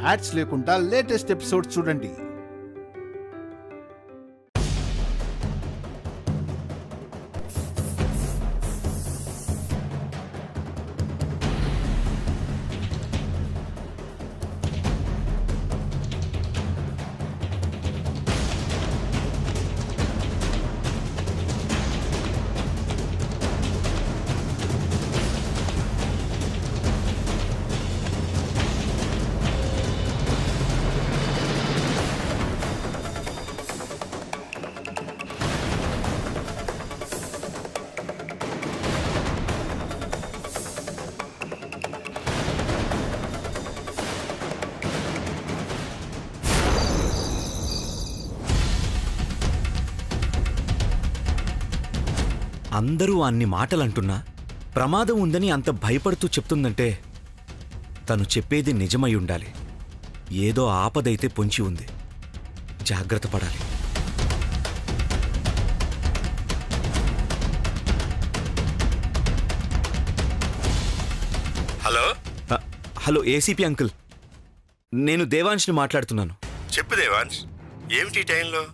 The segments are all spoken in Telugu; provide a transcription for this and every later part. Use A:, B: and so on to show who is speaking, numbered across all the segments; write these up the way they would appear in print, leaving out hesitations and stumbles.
A: యాడ్స్ లేకుండా లేటెస్ట్ ఎపిసోడ్ చూడండి.
B: అందరూ అన్ని మాటలంటున్నా ప్రమాదం ఉందని అంత భయపడుతూ చెప్తుందంటే తను చెప్పేది నిజమై ఉండాలి. ఏదో ఆపదైతే పొంచి ఉంది. జాగ్రత్త పడాలి.
C: హలో
B: హలో ఏసీపీ అంకుల్, నేను దేవాంష్ని మాట్లాడుతున్నాను.
C: చెప్పు దేవాంశ్, ఏమిటి టైంలో?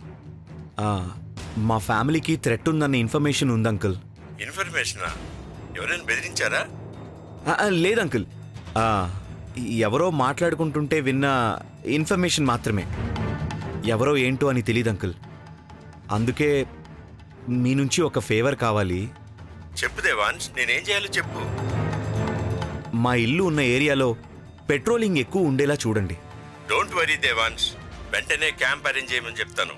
B: మా ఫ్యామిలీకి థ్రెట్ ఉందన్న ఇన్ఫర్మేషన్ ఉంది అంకుల్.
C: ఇన్ఫర్మేషనా? ఎవరైనా బెదిరించారా?
B: లేదు అంకుల్, ఎవరో మాట్లాడుకుంటుంటే విన్న ఇన్ఫర్మేషన్ మాత్రమే. ఎవరో ఏంటో అని తెలియదు అంకుల్. అందుకే మీ నుంచి ఒక ఫేవర్ కావాలి.
C: చెప్పు దేవాంశ్, నేనేం చేయాలో చెప్పు.
B: మా ఇల్లు ఉన్న ఏరియాలో పెట్రోలింగ్ ఎక్కువ ఉండేలా చూడండి.
C: డోంట్ వరీ దేవాంశ్, వెంటనే క్యాంప్ అరేంజ్ చేయమని చెప్తాను.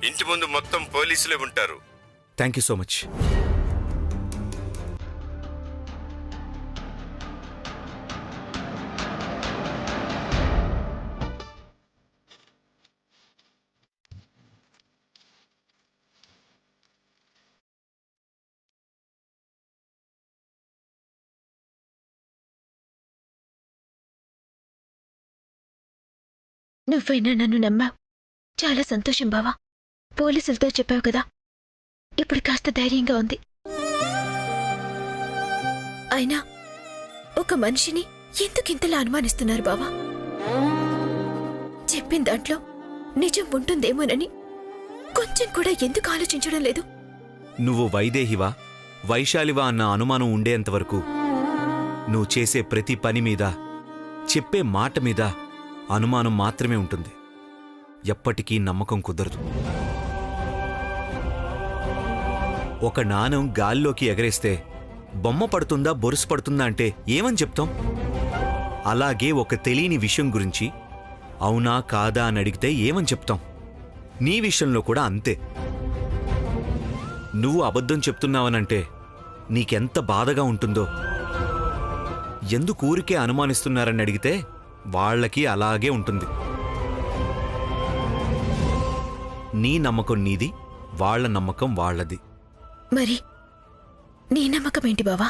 C: ఇంటి ముందు మొత్తం పోలీసులే ఉంటారు.
B: Thank you so much.
D: నువ్వైనా నన్ను నమ్మావు. చాలా సంతోషం బావా. పోలీసులతో చెప్పావు కదా, ఇప్పుడు కాస్త ధైర్యంగా ఉంది. అయినా ఒక మనిషిని ఎందుకింతలా అనుమానిస్తున్నారు బావా? చెప్పిన దాంట్లో నిజం ఉంటుందేమోనని కొంచెం కూడా ఎందుకు ఆలోచించడం లేదు?
B: నువ్వు వైదేహివా వైశాలివా అన్న అనుమానం ఉండేంతవరకు నువ్వు చేసే ప్రతి పని మీద, చెప్పే మాట మీద అనుమానం మాత్రమే ఉంటుంది. ఎప్పటికీ నమ్మకం కుదరదు. ఒక నాణం గాల్లోకి ఎగరేస్తే బొమ్మ పడుతుందా బొరుసు పడుతుందా అంటే ఏమని చెప్తాం? అలాగే ఒక తెలియని విషయం గురించి అవునా కాదా అని అడిగితే ఏమని చెప్తాం? నీ విషయంలో కూడా అంతే. నువ్వు అబద్ధం చెప్తున్నావనంటే నీకెంత బాధగా ఉంటుందో. ఎందుకు ఊరికే అనుమానిస్తున్నారని అడిగితే వాళ్ళకి అలాగే ఉంటుంది. నీ నమ్మకం నీది, వాళ్ళ నమ్మకం వాళ్ళది.
D: మరి నీ నమ్మకం ఏంటి బావా?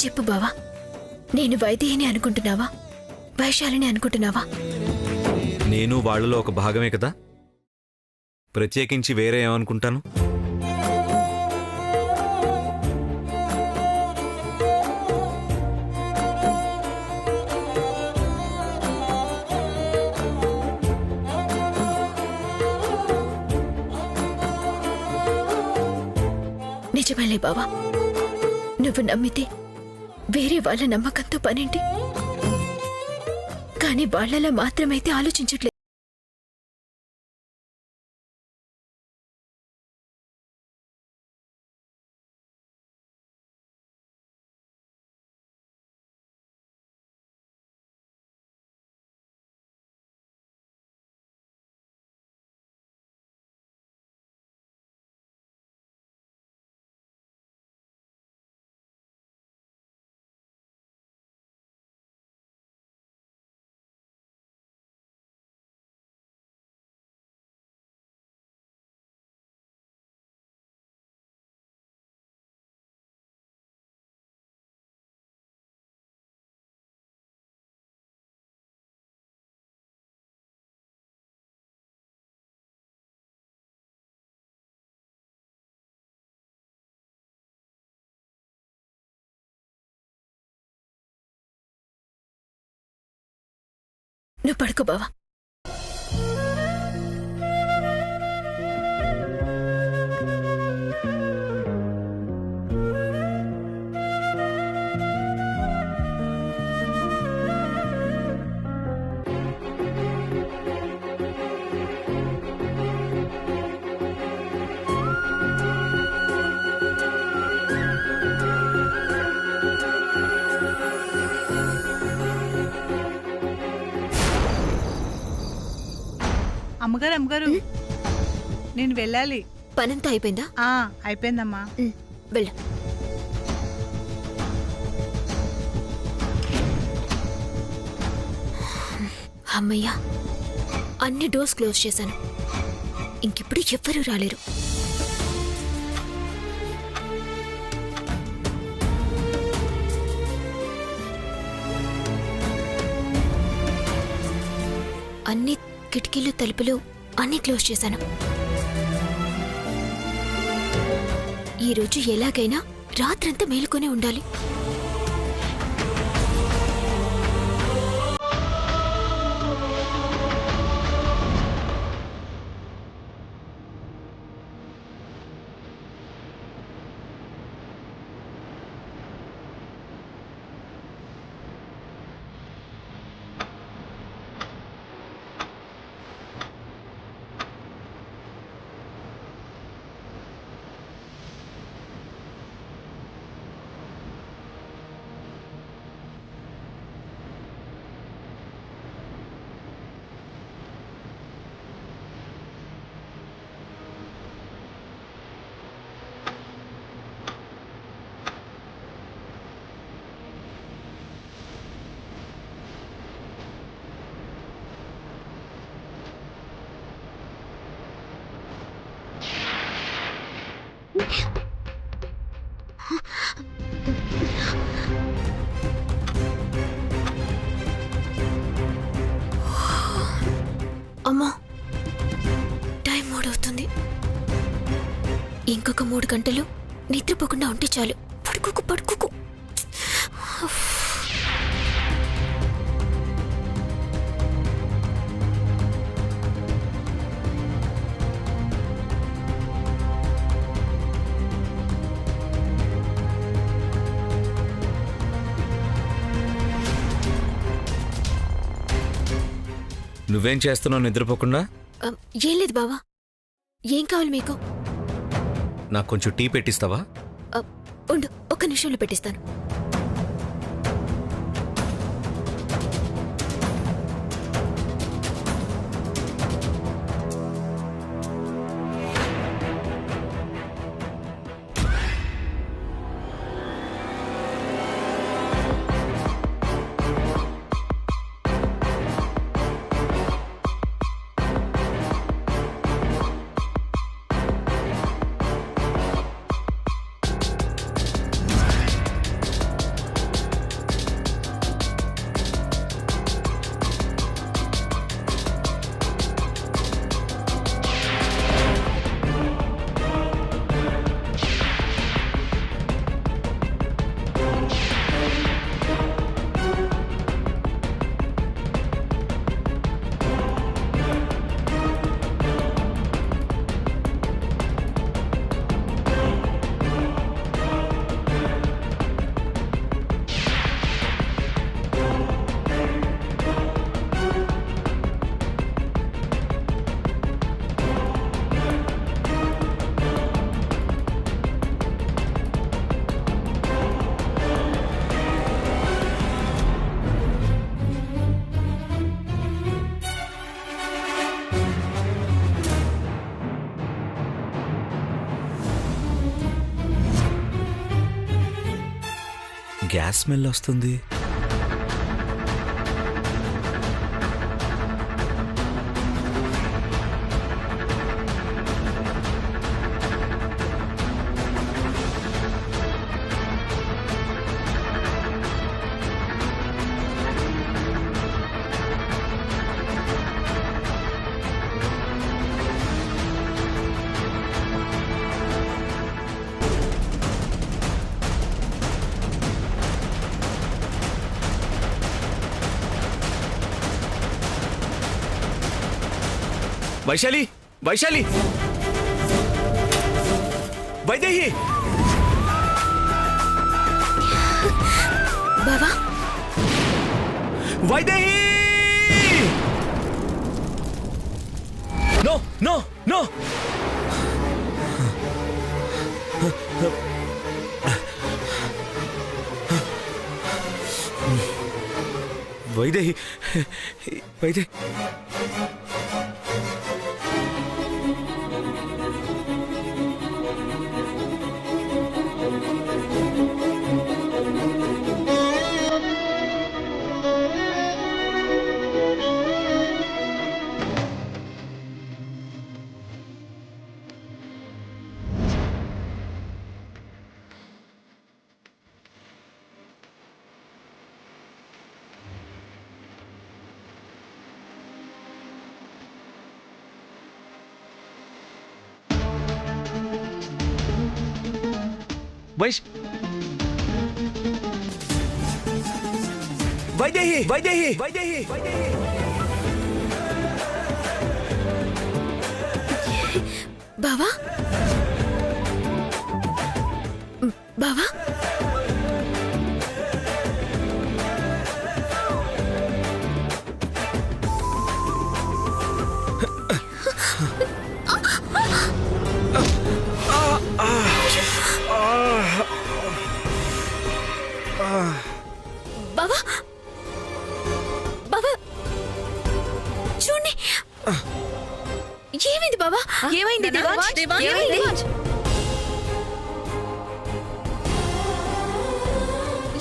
D: చెప్పు బావా, నేను వైదేహిని అనుకుంటున్నావా, వైశాలిని అనుకుంటున్నావా?
B: నేను వాళ్ళలో ఒక భాగమే కదా, ప్రత్యేకించి వేరే ఏమనుకుంటాను?
D: నిజమేలే బావా, నువ్వు నమ్మితే వేరే వాళ్ళ నమ్మకంతో పనేంటి? కానీ వాళ్ళలా మాత్రమైతే ఆలోచించట్లేదు. నువ్వు పడుకో బావా.
E: అమ్మగారు అమ్మగారు, నేను వెళ్ళాలి.
D: పనంతా అయిపోయిందా?
E: అయిపోయిందమ్మా.
D: వెళ్ళు. అమ్మయ్యా, అన్ని డోర్స్ క్లోజ్ చేశాను. ఇంకిప్పుడు ఎవ్వరూ రాలేరు. అన్ని కిటికీలు తలుపులు అన్నీ క్లోజ్ చేశాను. ఈరోజు ఎలాగైనా రాత్రంతా మేలుకొనే ఉండాలి. అమ్మా, టైం 3 అవుతుంది. ఇంకొక 3 గంటలు నిద్రపోకుండా ఉంటే చాలు. పడుకోకు పడుకోకు.
B: నువ్వేం చేస్తున్నావు నిద్రపోకుండా?
D: ఏం లేదు బావా. ఏం కావాలి మీకు?
B: నాకు కొంచెం టీ పెట్టిస్తావా?
D: ఉండు, ఒక్క నిమిషంలో పెట్టిస్తాను.
B: గ్యాస్ స్మెల్ వస్తుంది. వైశాలి వైశాలి వైదేహి
D: బావా
B: Vaidehi no no no Vaidehi Vaidehi Vaidehi Vaidehi Vaidehi Vaidehi
D: బావా బావా బావా బావా చూడండి ఏమైంది బావా ఏమైంది దేవాంశ్ ఏమైంది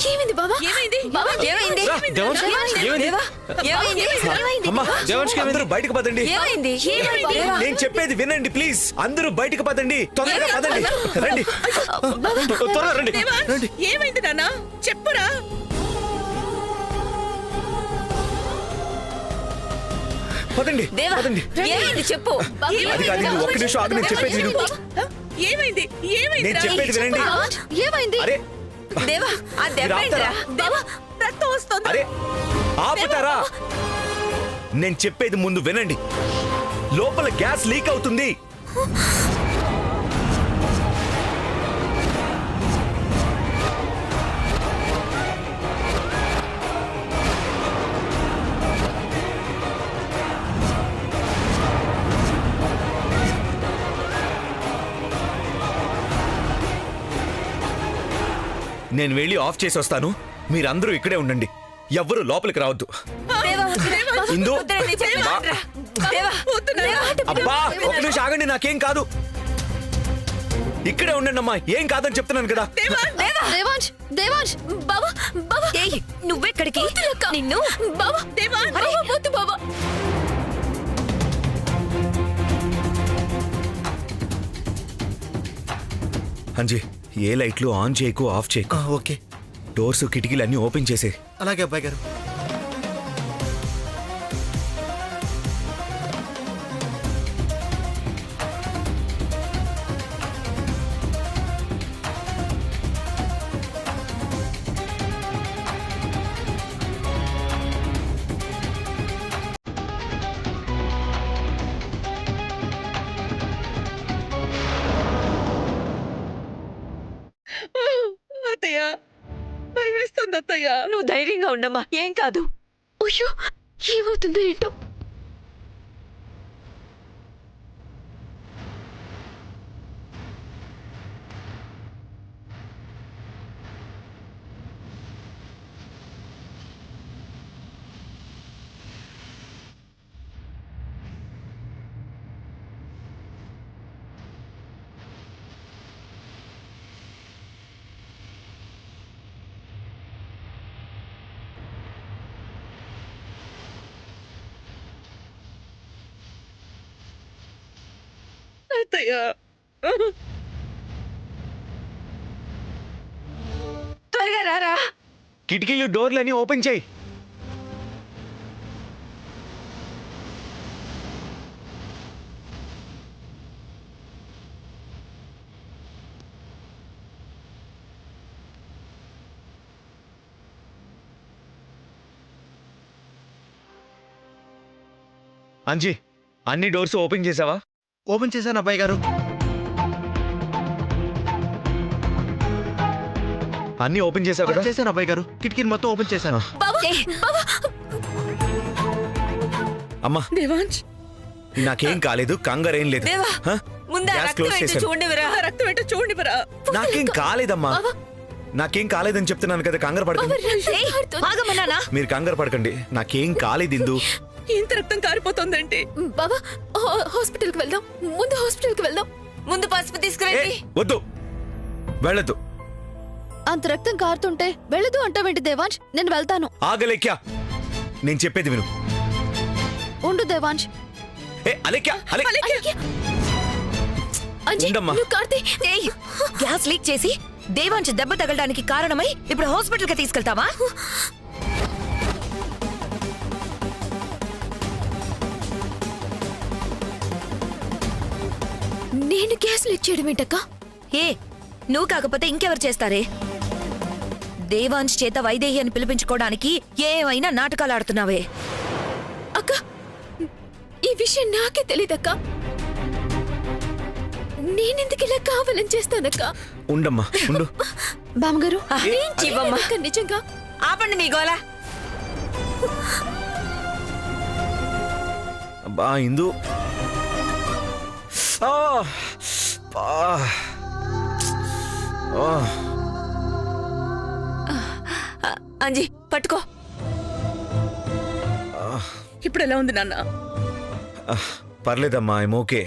D: ఏమైంది బావా ఏమైంది బావా ఏమైంది
B: దేవాంశ్ ఏమైంది అమ్మా దేవాంశ్కి అందరూ బయటకు పదండి
D: ఏమైంది
B: నేను చెప్పేది వినండి ప్లీజ్ అందరూ బయటకు పదండి తొందరగా పదండి రండి త్వరగా రండి రండి
E: ఏమైంది నాన్న చెప్పురా.
B: పదండి పదండి
D: ఏమైంది చెప్పు
B: అది కాదు నువ్వు ఒక్క నిమిషం ఆగు నేను చెప్పేది విను
E: ఏమైంది ఏమైంది
B: నేను చెప్పేది వినండి
D: ఏమైంది
B: అరే
D: దేవా ఆ దెబ్బేంట్రా బావా
E: రక్తం వస్తుంది.
B: అరే ఆపుతారా నేను చెప్పేది ముందు వినండి లోపల గ్యాస్ లీక్ అవుతుంది నేను వెళ్ళి ఆఫ్ చేసి వస్తాను మీరందరూ ఇక్కడే ఉండండి ఎవ్వరూ లోపలికి రావద్దు ఇందు అబ్బా ఒక నిమిషం ఆగండి నాకేం కాదు ఇక్కడే ఉండండి అమ్మా ఏం కాదని చెప్తున్నాను కదా
D: దేవాంశ్ దేవాంశ్ బావా బావా నువ్వెక్కడికి నిన్ను బావా వద్దు బావా
B: అంజీ ఏ లైట్లు ఆన్ చేయకు ఆఫ్ చేయకు
F: ఓకే
B: డోర్స్ కిటికీలు అన్ని ఓపెన్ చేసే
F: అలాగే అబ్బాయి గారు.
E: అత్తయ్య భయమేస్తుంది అత్తయ్య.
G: నువ్వు ధైర్యంగా ఉండమ్మా ఏం కాదు.
D: అయ్యో ఏమవుతుందో ఏంటో
E: అత్తయ్య
G: త్వరగా రారా.
B: కిటికీలు డోర్లు అన్ని ఓపెన్ చేయి అంజీ అన్ని డోర్స్ ఓపెన్ చేసావా?
F: ఓపెన్ చేశాను అబ్బాయి గారు.
B: అన్ని ఓపెన్ చేసావు కదా?
F: చేశాను అబ్బాయి గారు. కిటికీని మొత్తం ఓపెన్ చేశాను.
B: అమ్మా
E: దేవాంశ్,
B: నాకేం కాలేదు, కంగారేం లేదు.
G: దేవా,
B: హ?
G: ముందా
B: గ్యాస్
G: రక్తం
B: క్లోజ్
G: ఏంటో
B: చేశాను.
G: చూడండివిరా.
E: రక్తం ఏంటో చూడండిరా.
B: నాకేం కాలేదమ్మా, నాకేం కాలేదని చెప్తున్నాను కదా, కంగారు పడకండి.
G: ఆగమన్నానా?
B: మీరు కంగారు పడకండి, నాకేం కాలేదు ఇందు.
E: ఇంత రక్తం కారిపోతుందంటే
D: బావా హాస్పిటల్కి వెళ్దాం, ముందు హాస్పిటల్కి వెళ్దాం.
G: ముందు పసుపు
B: ఏ,
G: తీసుకురండి.
B: వద్దు, వెళ్ళొద్దు.
D: అంత రక్తం కారుతుంటే వెళ్ళదు అంటావేంటి దేవాంశ్? నేను వెళ్తాను.
B: ఆగలేఖ్యా, నేను చెప్పేది విను.
D: ఉండు దేవాంశ్.
B: ఏ అలేఖ్యా, ఉండమ్మా.
G: ఏయ్, గ్యాస్ లీక్ చేసి దేవాంశ్ దెబ్బ తగలడానికి కారణమై ఇప్పుడు హాస్పిటల్ కి తీసుకెళ్తావా?
D: నేను గ్యాస్ లీక్ చేయడం ఏంటక్కా?
G: ఏ, నువ్వు కాకపోతే ఇంకెవరు చేస్తారే? దేవాంశ్ చేత వైదేహి అని పిలిపించుకోవడానికి ఏమైనా నాటకాలు ఆడుతున్నావే?
D: అక్క, ఈ విషయం నాకే తెలీదక్క. నేనెందుకు ఇలా కావాలని చేస్తానక్క?
B: ఉండమ్మా, ఉండు.
D: బామ్మగారు,
G: చివమ్మా,
D: నిజంగా
G: ఆపండి మీ గోల.
B: అబ్బా ఇందు. ఆ, బా. ఆ.
G: అంజీ పట్టుకో.
E: ఇప్పుడు ఎలా ఉంది నాన్న?
B: పర్లేదమ్మా, ఐమ్ ఓకే.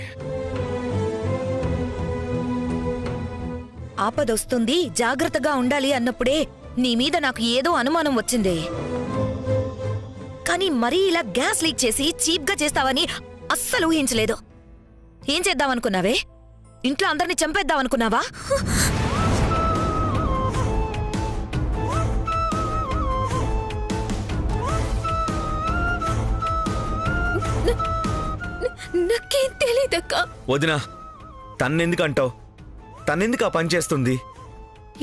G: ఆపదొస్తుంది, జాగ్రత్తగా ఉండాలి అన్నప్పుడే నీ మీద నాకు ఏదో అనుమానం వచ్చింది. కానీ మరీ ఇలా గ్యాస్ లీక్ చేసి చీప్ గా చేస్తావని అస్సలు ఊహించలేదు. ఏం చేద్దామనుకున్నావే? ఇంట్లో అందరినీ చంపేద్దామనుకున్నావా?
D: నాకేం తెలీదక్క.
B: వదినా, తన్నెందుకు అంటావు? తన్నెందుకు ఆ పని చేస్తుంది?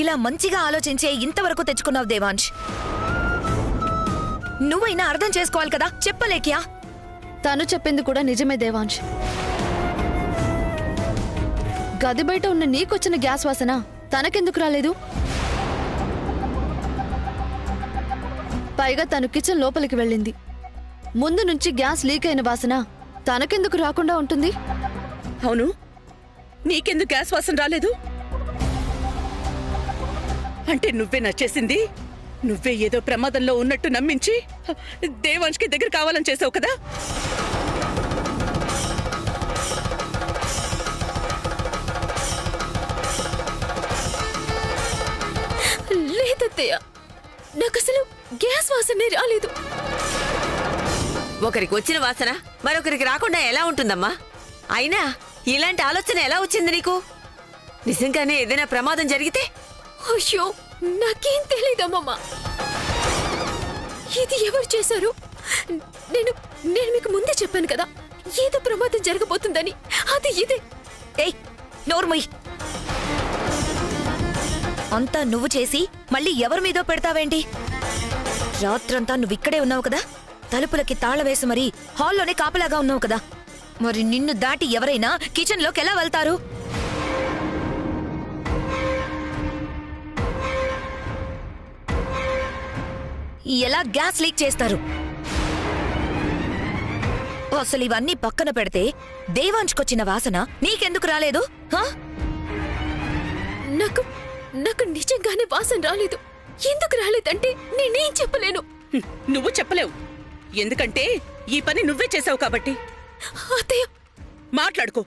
G: ఇలా మంచిగా ఆలోచించే ఇంతవరకు తెచ్చుకున్నావు దేవాంశ్. నువ్వైనా అర్థం చేసుకోవాలి కదా, చెప్పలేక్యా?
D: తను చెప్పింది కూడా నిజమే దేవాంశ్. గది బయట ఉన్న నీకొచ్చిన గ్యాస్ వాసన తనకెందుకు రాలేదు? పైగా తను కిచెన్ లోపలికి వెళ్ళింది. ముందు నుంచి గ్యాస్ లీక్ అయిన వాసన తనకెందుకు రాకుండా ఉంటుంది?
E: అవును, నీకెందుకు గ్యాస్ వాసన రాలేదు? అంటే నువ్వే నచ్చేసింది. నువ్వే ఏదో ప్రమాదంలో ఉన్నట్టు నమ్మించి దేవాంష్కి దగ్గర కావాలని చేసావు కదా.
D: లేదత్తయ్య, నాకు అసలు గ్యాస్ వాసనే రాలేదు.
G: ఒకరికి వచ్చిన వాసన మరొకరికి రాకుండా ఎలా ఉంటుందమ్మా? అయినా ఇలాంటి ఆలోచన ఎలా వచ్చింది నీకు? నిజంగానే ఏదైనా ప్రమాదం జరిగితే?
D: అయ్యో, నాకేం తెలీదమ్మమ్మ. ఇది ఎవరు చేశారు? నేను నేను మీకు ముందే చెప్పాను కదా, ఏదో ప్రమాదం జరగబోతుందని. అది ఇదే.
G: ఏయ్, నోర్మయ్. అంతా నువ్వు చేసి మళ్ళీ ఎవరి మీదో పెడతావేంటి? రాత్రంతా నువ్విక్కడే ఉన్నావు కదా, తలుపులకి తాళ వేసి మరీ హాల్లోనే కాపలాగా ఉన్నావు కదా. మరి నిన్ను దాటి ఎవరైనా కిచెన్లోకి ఎలా వెళ్తారు? ఎలా గ్యాస్ లీక్ చేస్తారు? అసలు ఇవన్నీ పక్కన పెడితే దేవాంష్కొచ్చిన వాసన నీకెందుకు రాలేదు? హా?
D: నాకు నాకు నిజంగానే వాసన రాలేదు. ఎందుకు రాలేదంటే నేనేం చెప్పలేను.
E: నువ్వు చెప్పలేవు, ఎందుకంటే ఈ పని నువ్వే చేసావు కాబట్టి.
D: అత్తయ్య,
E: మాట్లాడుకో.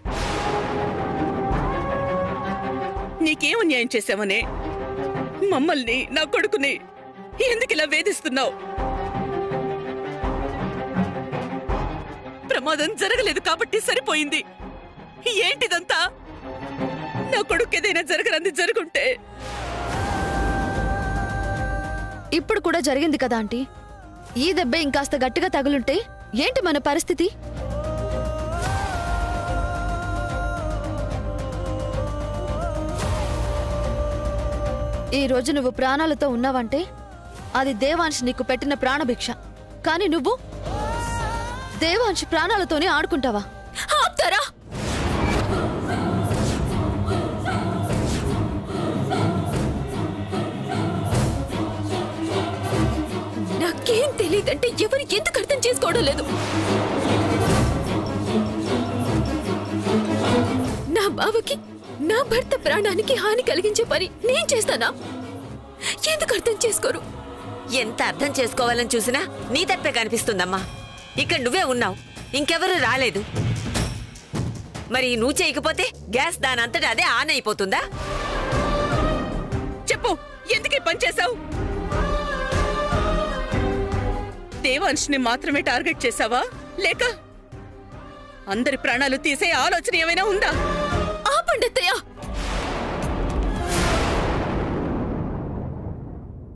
E: నీకేం అన్యాయం చేశావనే మమ్మల్ని, నా కొడుకుని ఎందుకు ఇలా వేధిస్తున్నావు? ప్రమాదం జరగలేదు కాబట్టి సరిపోయింది. ఏంటిదంతా? నా కొడుకు ఏదైనా జరగరంది జరుగుంటే.
D: ఇప్పుడు కూడా జరిగింది కదా ఆంటీ. ఈ దెబ్బ ఇంకాస్త గట్టిగా తగులుంటే ఏంటి మన పరిస్థితి? ఈ రోజు నువ్వు ప్రాణాలతో ఉన్నావంటే అది దేవాంశ్ నీకు పెట్టిన ప్రాణభిక్ష. కానీ నువ్వు దేవాంశ్ ప్రాణాలతోనే ఆడుకుంటావా? ఆపుతారా? నాకేం తెలియదంటే ఎవరు ఎందుకు అర్థం చేసుకోవడం లేదు? నా బావకి నా భర్త ప్రాణానికి హాని కలిగించే పని నేను చేస్తానా? ఎందుకు అర్థం చేసుకోరు?
H: ఎంత అర్థం చేసుకోవాలని చూసినా నీ తప్పే కనిపిస్తుందమ్మా. ఇక్కడ నువ్వే ఉన్నావు, ఇంకెవరు రాలేదు. మరి నువ్వు చేయకపోతే గ్యాస్ దానంతటా అదే ఆన్ అయిపోతుందా?
E: చెప్పు, ఎందుకు ఈ పని చేశావు? దేవాంశ్ని మాత్రమే టార్గెట్ చేశావా, లేక అందరి ప్రాణాలు తీసే ఆలోచన ఏమైనా ఉందా?
D: ఆపండి అత్తయ్య.